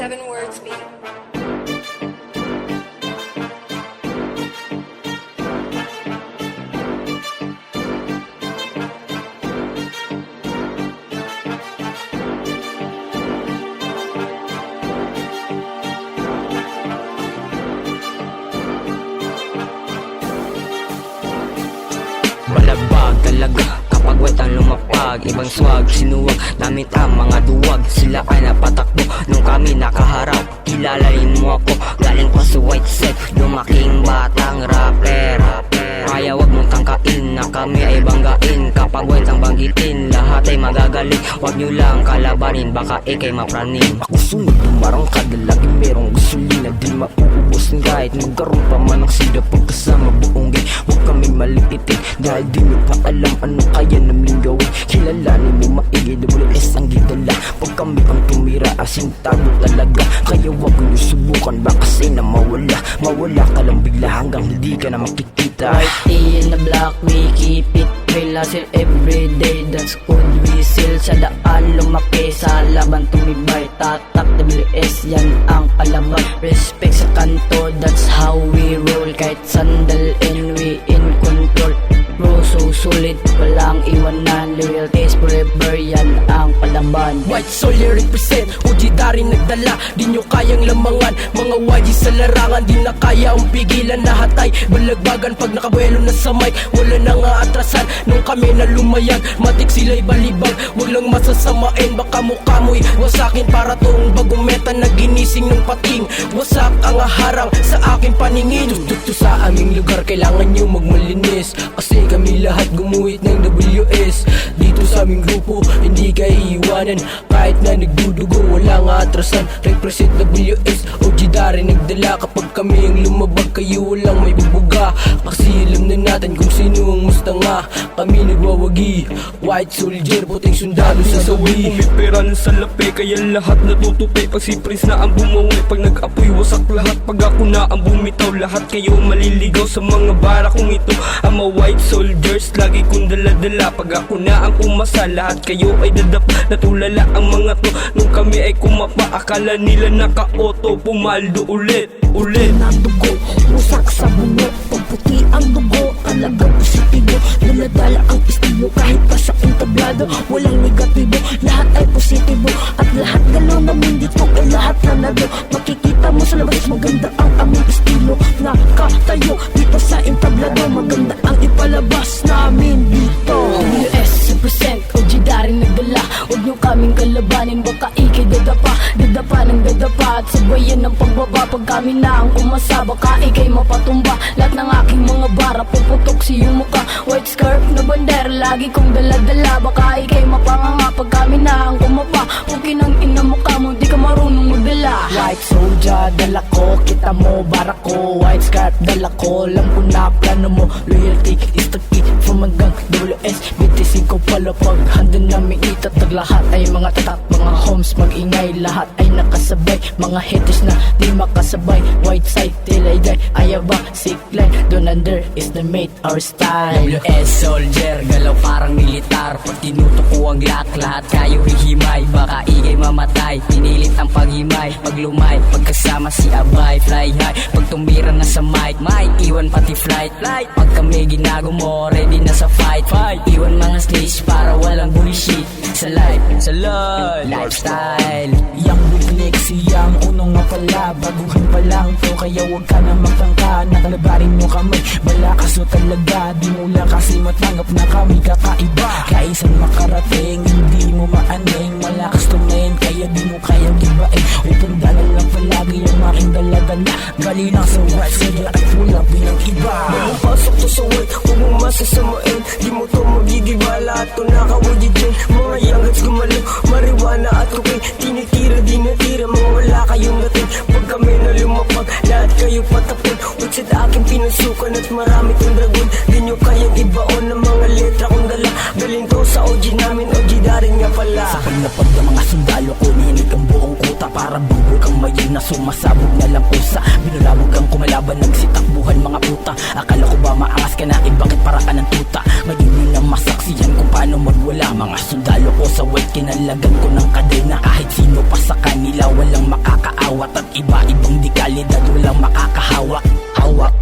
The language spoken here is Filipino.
7 words beat. Balabag talaga kapag wetang lumapag. Ibang swag, sinuwag namin ang mga duwag. Sila ay napatakbo nung kami nakaharap. Kilalain mo ako, galing pa sa white set. Lumaking batang rapper. Kaya wag mong tangkain na kami ay banggain. Kapag wetang banggitin, lahat ay magagaling. Wag nyo lang kalabanin, baka ikay mapraning. Ako sunod, tumarang kadalagi merong gasolina. Di mauubos kahit magkaroon pa man ng sida. Pagkasama buong gang, wag kami maliitin. Dahil di nyo pa alam ano kaya namin gawin. Kilalanin mo maigi, WS ang gidala. Pag kami ang tumira, asintado talaga. Kaya wag nyo subukan, baka kasi na mawala. Mawala ka lang bigla hanggang hindi ka na makikita. White tea in the black, we keep it real. Hustle everyday, that's good whistle. Sa daan lumaki, sa laban tumibay. Tatak WS, yan ang kalaban. Respect sa kanto, that's how we roll. Kahit sandal and we in control. Bro, so sulit, walang iwanan. Loyalties forever, yan ang palaban. White soldier represent, OG Darin nagdala. Di nyo kayang lamangan, mga YG sa larangan. Di na kaya ang pigilan na hatay. Balagbagan pag nakabuelo na sa mic. Wala na nga atrasan, nung kami na lumayan. Matik sila'y balibag, wag lang masasamain. Baka mukha mo'y wasakin para tong bagong meta na ginising ng pating. Wasak ang harang sa aking paningin. Tututo sa aming lugar, kailangan nyo magmalinis. Kasi kami lahat gumuhit ng WS. Dito sa aming grupo, hindi kayo iiwanan. Kahit na nagdudugo, wala nga atrasan. Represent WS, OG Darin nagdala. Kapag kami ang lumabag, kayo walang may bubuga. Kasi alam na natin kung sino ang mustanga. Kami nagwawagi, white soldier, puting sundalo sa sawi. Pumipira na sa lapi, kaya lahat natutupi. Pag si Prince na ang bumawi, pag nag-apoy wasak lahat. Pag ako na ang bumitaw, lahat kayo maliligaw sa mga bara kong ito. Ang mga white soldiers, lagi kong dala-dala. Pag ako na ang umasa, lahat kayo ay dadap. Natulala ang mga to, nung kami ay kumapa. Akala nila naka-auto, pumaldo ulit. Nadugo, wasak sa bungo. Pagputi ang dugo, talagang positibo. Naladala ang estilo kahit pa sa entablado. Walang negatibo, lahat ay positibo. At lahat galaw namin dito ay lahat nanado. Makikita mo sa labas, maganda ang aming estilo. Nakatayo dito sa entablado, maganda ang ipalabas namin dito. WS represent, OG Darin nagdala. Huwag nyo kaming kalabanin, baka ikay dadapa. Dadapa ng dadapa at sabayan ng pagbaba. Pag kami na ang umasa, baka ikay mapatumba. Lahat ng aking mga bara, puputok sa iyong mukha. White scarf na bandera, lagi kong dala-dala. Baka ikay mapanganga pag kami na ang kumapa. Okay nang ina mukha mo, di ka marunong magdala. White soldier, dala ko, kita mo, bara ko. White scarf, dala ko, alam ko na plano mo. Loyalty is the key from hanggang WS. BTC ko pala pag handa namin itatag. Lahat ay mga tatak, mga homes, mag-ingay. Lahat ay nakasabay, mga haters na di makasabay. White side, till I die, ayaba, sick line. Down under is the mate, our style. WS soldier, galaw parang militar. Pag tinutok ko ang lahat kayo hihimay. Baka igay mamatay, pinilit ang paghimay. Pag lumay, pagkasama si Abay, fly high. Pag tumira na sa mic, iwan pati flight. Pag kami ginago mo, ready na sa fight. Iwan mga stage para walang bullshit. Sa life, lifestyle. Young with Lexi, ang unong nga pala. Baguhan pa lang to, kaya wag ka na magtangka. Nakalabarin mo kami, bala kaso talaga. Di mo lang kasi matanggap na kami kakaiba. Kaisan makarating, hindi mo maaning. Malakas tumayin, kaya di mo kayang gibain. Uy, tandaan lang palagi yung aking dala-dala. Galing lang sa white soldier at wala pinang iba. Pasok to sa white, huwag mong masasamain. Di mo to magigiba, lahat to nakawagi dyan. Mga youngats gumalaw, marijuana at cocaine. Tinitira, di natira, mga wala kayong natin. Pag kami na lumapag, lahat kayo patapon. Wait sa aking pinasukan at marami kong dragon. Di nyo kayang ibaon ng mga letra kong dala. Galing to sa OG namin, OG Darin nga pala. Sa paglapag ng mga sundalo ko, nihinig ang buong kuta. Para bubog ang mayin na sumasabog na lang pusa. Binulabog ang kumalaban, nagsitakbuhan mga puta. Akala ko ba maangas ka na, bakit paraan ng tuta? Ngayon yun ang masaksiyan kung paano magwala. Mga sundalo ko sa white, kinalagan ko ng kadena. Kahit sino pa sa kanila, walang makaka agawat at iba-ibang di kalidad walang makakahawak. Hawak